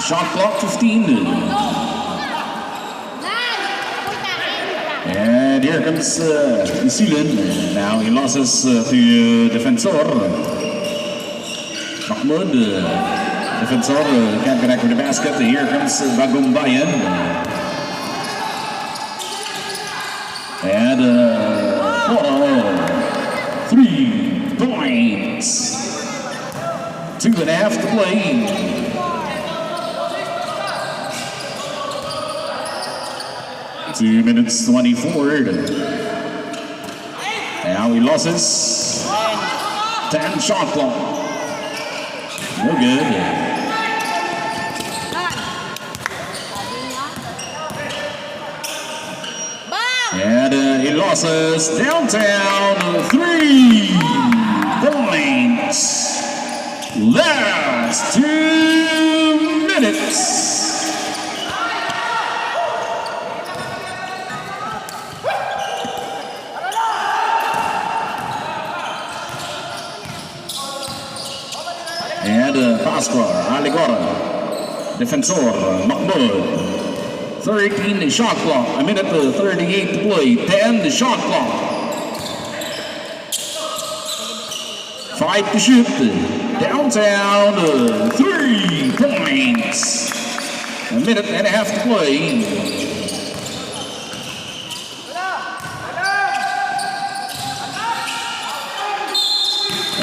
Shot clock 15. And here comes Isulan. Now he loses to Defensor. Mahmoud. Defensor can't connect with the basket. Here comes BAGUMBAYAN. And 3 points. 2.5 to play. Two minutes 24. Now he loses. 10 shot clock. No good. And he loses downtown. 3 points. Last 2 minutes. And Pasqua, Aligora, Defensor, Mahmoud. 13 the shot clock, a minute 38 to play, 10 the shot clock. 5 to shoot, downtown, 3 points. A minute and a half to play.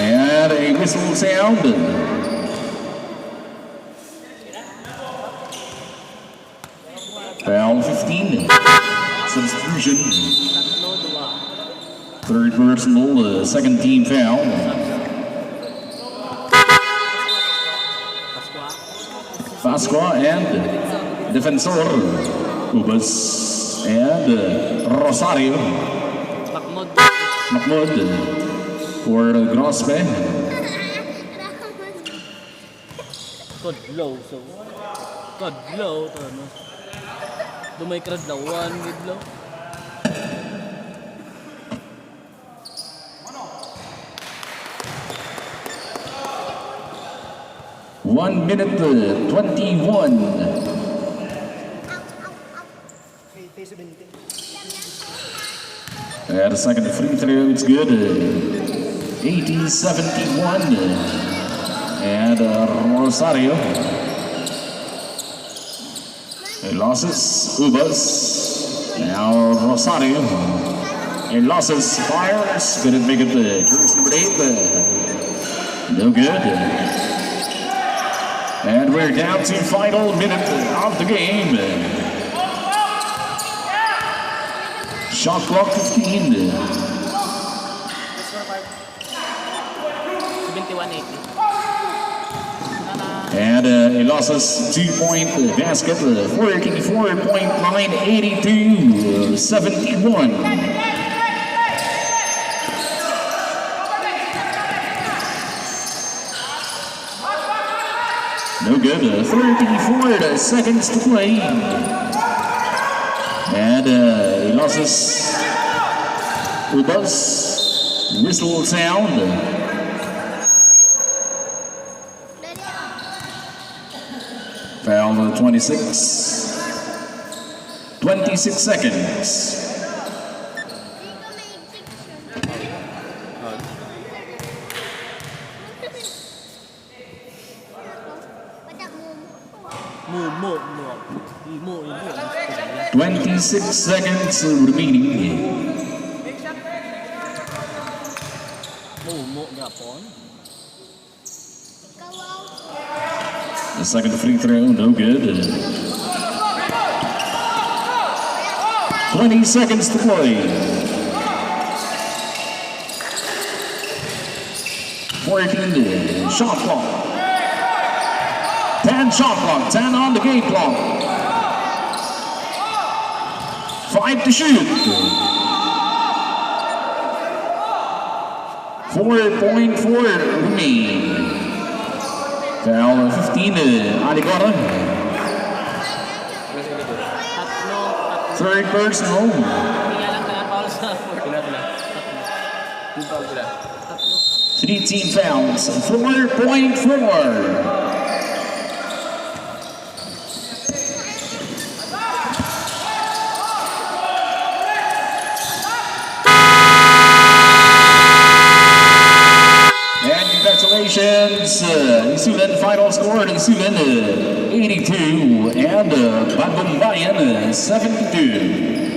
And a whistle sound. Foul 15. Substitution. Third personal, second team foul. Pasqua and Defensor. Ubas and Rosario. Mahmoud. For Grospe. Good low, so good low. Do may crowd na one with low. One minute 21. And a second free throw, it's good. 80-71. And Rosario. He losses Ubas. Now Rosario. He losses Fires. Couldn't make it to jersey number 8. No good. And we're down to final minute of the game. Shot clock 15. 71-80. And he loses 2-point basket, 44.9, 82-71. No good, 34 seconds to play. And he loses Ubas, whistle sound. Foul 26. 26 seconds. More. 26 seconds remaining. The second free throw, no good. 20 seconds to play. 14 shot clock. 10 shot clock, 10 on the game clock. 5 to shoot. 4.4 remain. Foul 15 Aligora. Third personal. 3 team fouls. 4.4. Congratulations, Isulan final score, Isulan 82 and Bagumbayan 72.